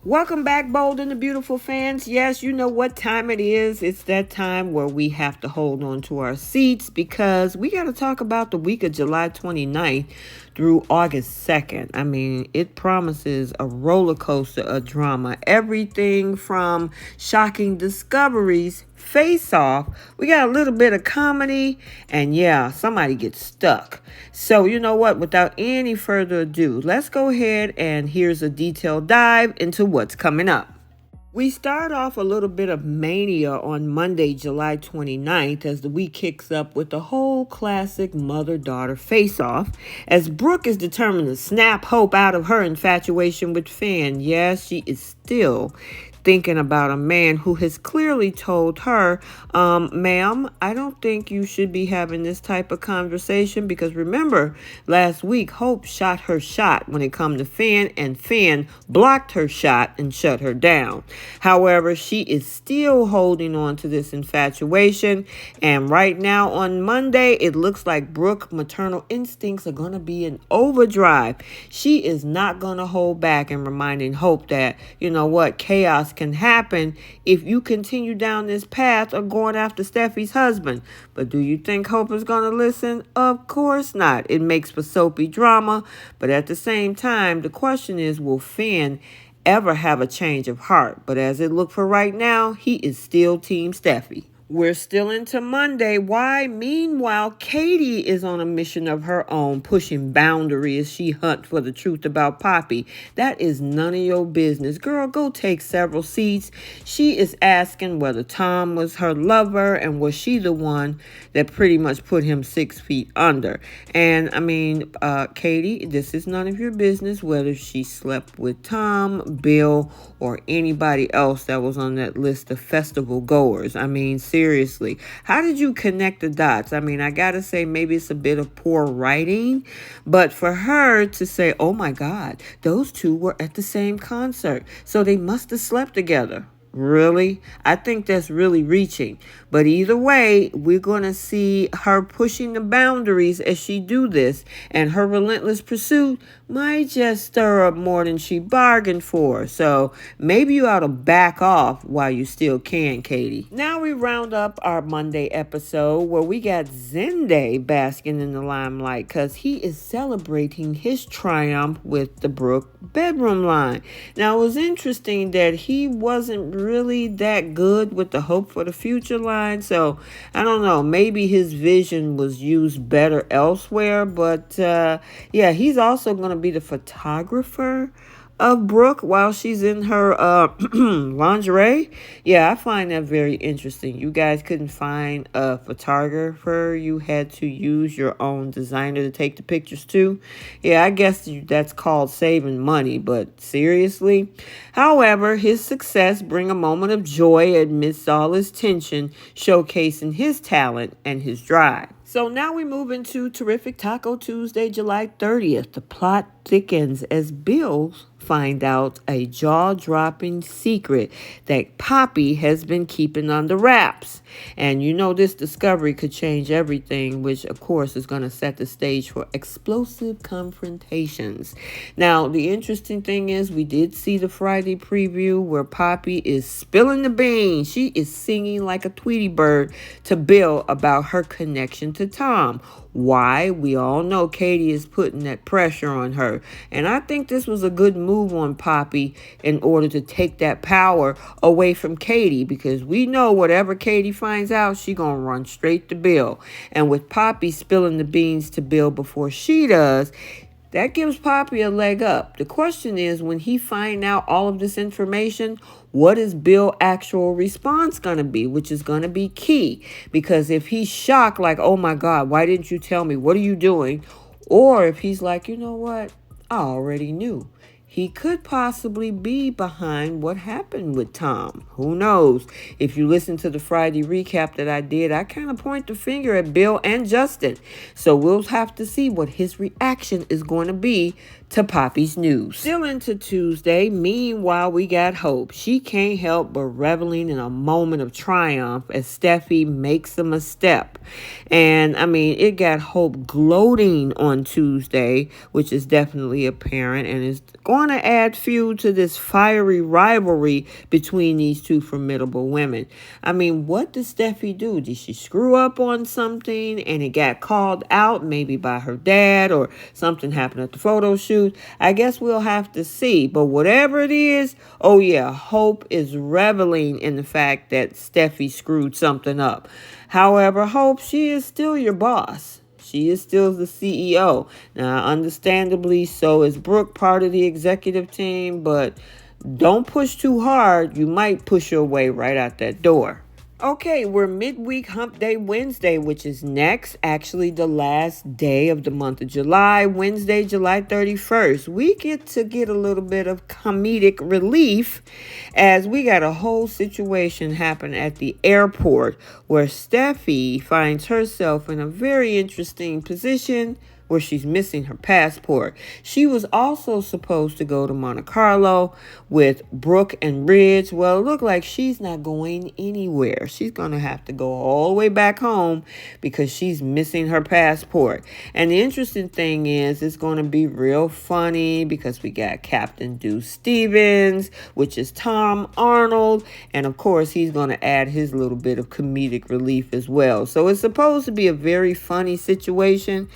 Welcome back, bold and the beautiful fans. Yes, you know what time it is. It's that time where we have to hold on to our seats because we got to talk about the week of July 29th through August 2nd. I mean, it promises a roller coaster of drama. Everything from shocking discoveries, face off. We got a little bit of comedy, and yeah, somebody gets stuck. So, you know what? Without any further ado, let's go ahead and here's a detailed dive into what's coming up. We start off a little bit of mania on Monday, July 29th, as the week kicks up with the whole classic mother-daughter face-off, as Brooke is determined to snap Hope out of her infatuation with Fan. Yes, she is still thinking about a man who has clearly told her, ma'am, I don't think you should be having this type of conversation, because remember, last week Hope shot her shot when it come to Fan, and Fan blocked her shot and shut her down. However, she is still holding on to this infatuation, and right now on Monday, it looks like Brooke's maternal instincts are going to be in overdrive. She is not going to hold back and reminding Hope that, you know what, chaos can happen if you continue down this path of going after Steffy's husband. But do you think Hope is going to listen? Of course not. It makes for soapy drama, but at the same time, the question is, will Finn ever have a change of heart? But as it looks for right now, he is still Team Steffy. We're still into Monday. Why? Meanwhile, Katie is on a mission of her own, pushing boundaries as she hunts for the truth about Poppy. That is none of your business. Girl, go take several seats. She is asking whether Tom was her lover and was she the one that pretty much put him 6 feet under. And I mean, Katie, this is none of your business whether she slept with Tom, Bill, or anybody else that was on that list of festival goers. I mean, seriously, how did you connect the dots? I mean, I gotta say, maybe it's a bit of poor writing, but for her to say, oh my God, those two were at the same concert, so they must have slept together. Really? I think that's really reaching. But either way, we're going to see her pushing the boundaries as she do this. And her relentless pursuit might just stir up more than she bargained for. So maybe you ought to back off while you still can, Katie. Now we round up our Monday episode where we got Zende basking in the limelight because he is celebrating his triumph with the Brooke bedroom line. Now, it was interesting that he wasn't really that good with the hope for the future line. So I don't know, maybe his vision was used better elsewhere. But yeah, he's also going to be the photographer of Brooke while she's in her lingerie. Yeah, I find that very interesting. You guys couldn't find a photographer. You had to use your own designer to take the pictures too. Yeah, I guess that's called saving money, but seriously. However, his success bring a moment of joy amidst all his tension, showcasing his talent and his drive. So now we move into Terrific Taco Tuesday, July 30th. The plot thickens as Bill find out a jaw-dropping secret that Poppy has been keeping under wraps. And you know this discovery could change everything, which of course is going to set the stage for explosive confrontations. Now, the interesting thing is we did see the Friday preview where Poppy is spilling the beans. She is singing like a Tweety bird to Bill about her connection to Tom. Why? We all know Katie is putting that pressure on her. And I think this was a good move on Poppy in order to take that power away from Katie, because we know whatever Katie finds out, she gonna run straight to Bill. And with Poppy spilling the beans to Bill before she does, that gives Poppy a leg up. The question is, when he find out all of this information, what is Bill's actual response going to be, which is going to be key. Because if he's shocked, like, oh my God, why didn't you tell me? What are you doing? Or if he's like, you know what? I already knew. He could possibly be behind what happened with Tom. Who knows? If you listen to the Friday recap that I did, I kind of point the finger at Bill and Justin. So we'll have to see what his reaction is going to be to Poppy's news. Still into Tuesday. Meanwhile, we got Hope. She can't help but reveling in a moment of triumph as Steffy makes them a step. And I mean, it got Hope gloating on Tuesday, which is definitely apparent and is going going to add fuel to this fiery rivalry between these two formidable women. I mean, what did Steffi do? Did she screw up on something and it got called out maybe by her dad, or something happened at the photo shoot? I guess we'll have to see. But whatever it is, oh yeah, Hope is reveling in the fact that Steffi screwed something up. However, Hope, she is still your boss. She is still the CEO. Now, understandably, so is Brooke part of the executive team, but don't push too hard. You might push your way right out that door. Okay, we're midweek hump day Wednesday, which is next, actually the last day of the month of July, Wednesday, July 31st. We get a little bit of comedic relief as we got a whole situation happen at the airport where Steffi finds herself in a very interesting position where she's missing her passport. She was also supposed to go to Monte Carlo with Brooke and Ridge. Well, it looked like she's not going anywhere. She's going to have to go all the way back home because she's missing her passport. And the interesting thing is, it's going to be real funny because we got Captain Deuce Stevens, which is Tom Arnold. And of course, he's going to add his little bit of comedic relief as well. So it's supposed to be a very funny situation.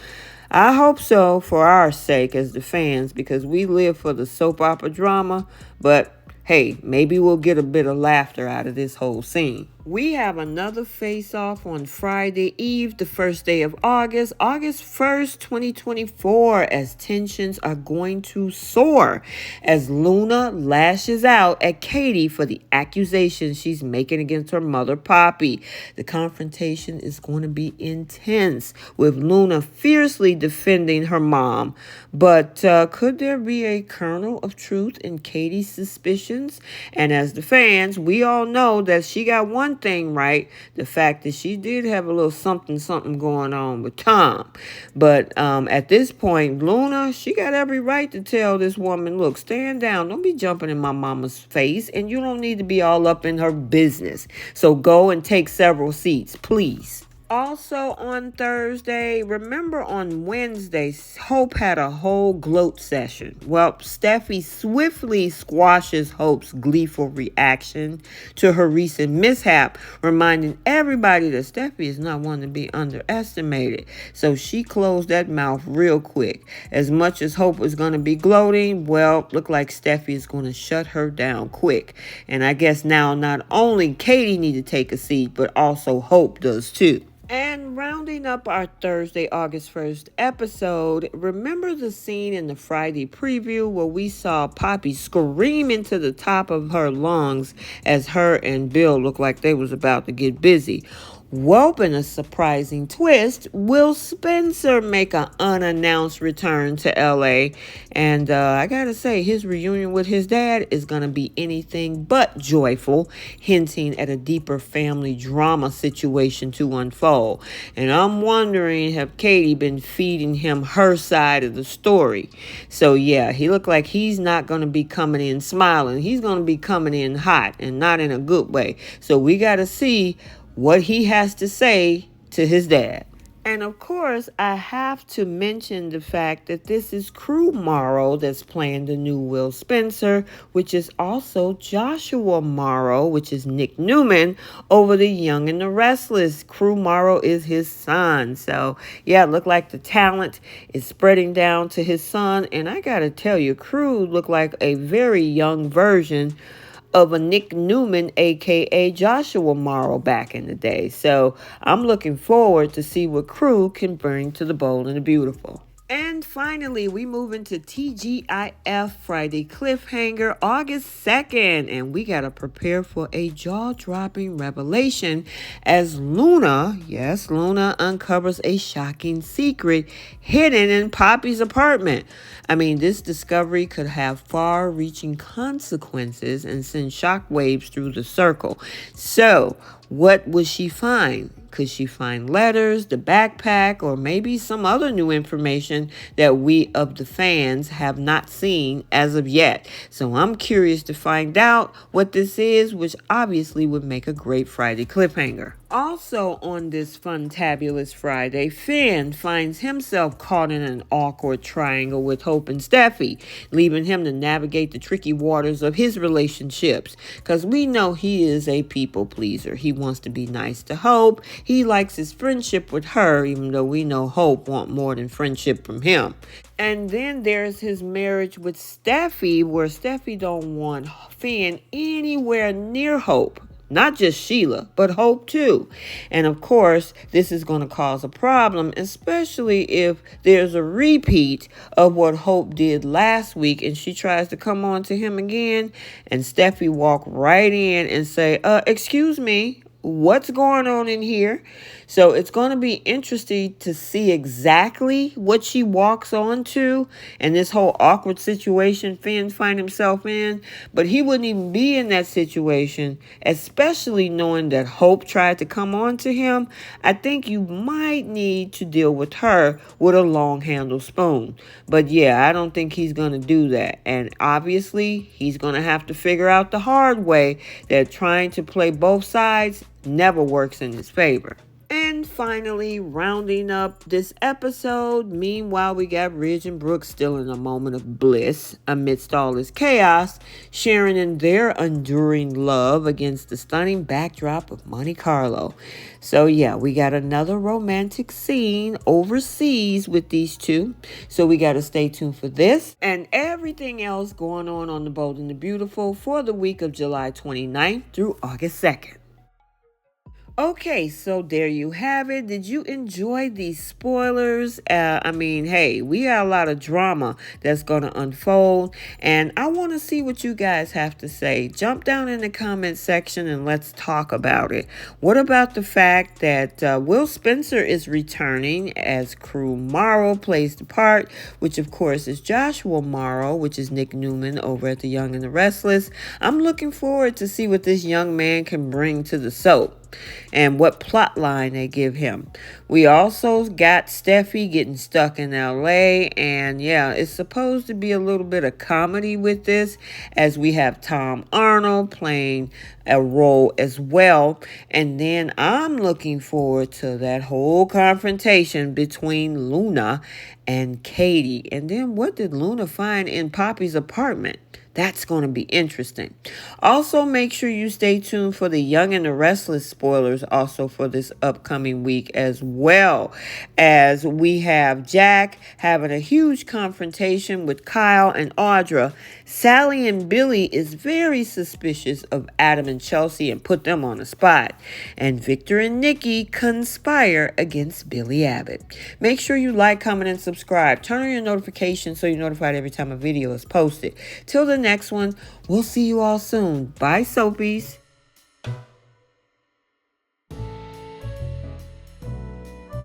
I hope so, for our sake as the fans, because we live for the soap opera drama. But hey, maybe we'll get a bit of laughter out of this whole scene. We have another face-off on Friday Eve, the first day of August 1st, 2024, as tensions are going to soar as Luna lashes out at Katie for the accusations she's making against her mother, Poppy. The confrontation is going to be intense, with Luna fiercely defending her mom. But could there be a kernel of truth in Katie's suspicions? And as the fans, we all know that she got one thing right, the fact that she did have a little something going on with Tom. But at this point, Luna, she got every right to tell this woman, look, stand down, don't be jumping in my mama's face, and you don't need to be all up in her business. So go and take several seats, please. Also on Thursday, remember on Wednesday, Hope had a whole gloat session. Well, Steffi swiftly squashes Hope's gleeful reaction to her recent mishap, reminding everybody that Steffi is not one to be underestimated. So she closed that mouth real quick. As much as Hope was going to be gloating, well, looked like Steffi is going to shut her down quick. And I guess now not only Katie need to take a seat, but also Hope does too. And rounding up our Thursday, August 1st episode, remember the scene in the Friday preview where we saw Poppy scream into the top of her lungs as her and Bill looked like they was about to get busy? Well, in a surprising twist, will Spencer make an unannounced return to LA? And I gotta say, his reunion with his dad is gonna be anything but joyful, hinting at a deeper family drama situation to unfold. And I'm wondering, have Katie been feeding him her side of the story? So yeah, he looked like he's not gonna be coming in smiling. He's gonna be coming in hot, and not in a good way. So we gotta see what he has to say to his dad. And of course, I have to mention the fact that this is Crew Morrow that's playing the new Will Spencer, which is also Joshua Morrow, which is Nick Newman, over the Young and the Restless. Crew Morrow is his son. So yeah, it looked like the talent is spreading down to his son. And I gotta tell you, Crew looked like a very young version of a Nick Newman, aka Joshua Morrow, back in the day. So I'm looking forward to see what Crew can bring to the Bold and the Beautiful. And finally, we move into TGIF Friday Cliffhanger, August 2nd. And we got to prepare for a jaw-dropping revelation as Luna, yes, Luna uncovers a shocking secret hidden in Poppy's apartment. I mean, this discovery could have far-reaching consequences and send shockwaves through the circle. So, what would she find? Could she find letters, the backpack, or maybe some other new information that we of the fans have not seen as of yet? So I'm curious to find out what this is, which obviously would make a great Friday cliffhanger. Also on this Funtabulous Friday, Finn finds himself caught in an awkward triangle with Hope and Steffy, leaving him to navigate the tricky waters of his relationships. Because we know he is a people pleaser. He wants to be nice to Hope. He likes his friendship with her, even though we know Hope wants more than friendship from him. And then there's his marriage with Steffy, where Steffy don't want Finn anywhere near Hope. Not just Sheila, but Hope too. And of course, this is going to cause a problem, especially if there's a repeat of what Hope did last week and she tries to come on to him again. And Steffi walk right in and say, excuse me, what's going on in here? So it's going to be interesting to see exactly what she walks on to and this whole awkward situation Finn find himself in. But he wouldn't even be in that situation, especially knowing that Hope tried to come on to him. I think you might need to deal with her with a long handle spoon. But yeah, I don't think he's going to do that. And obviously, he's going to have to figure out the hard way that trying to play both sides never works in his favor. And finally, rounding up this episode, meanwhile, we got Ridge and Brooke still in a moment of bliss amidst all this chaos, sharing in their enduring love against the stunning backdrop of Monte Carlo. So yeah, we got another romantic scene overseas with these two. So we got to stay tuned for this and everything else going on The Bold and the Beautiful for the week of July 29th through August 2nd. Okay, so there you have it. Did you enjoy these spoilers? Hey, we got a lot of drama that's going to unfold, and I want to see what you guys have to say. Jump down in the comment section and let's talk about it. What about the fact that Will Spencer is returning as crew Morrow plays the part, which of course is Joshua Morrow, which is Nick Newman over at The Young and the Restless. I'm looking forward to see what this young man can bring to the soap and what plot line they give him. We also got Steffi getting stuck in LA, and yeah, it's supposed to be a little bit of comedy with this, as we have Tom Arnold playing a role as well. And then I'm looking forward to that whole confrontation between Luna and Katie. And then what did Luna find in Poppy's apartment? That's going to be interesting. Also, make sure you stay tuned for the Young and the Restless spoilers also for this upcoming week, as well as we have Jack having a huge confrontation with Kyle and Audra. Sally and Billy is very suspicious of Adam and Chelsea and put them on the spot. And Victor and Nikki conspire against Billy Abbott. Make sure you like, comment, and subscribe. Turn on your notifications so you're notified every time a video is posted. Till the next one, we'll see you all soon. Bye, Soapies.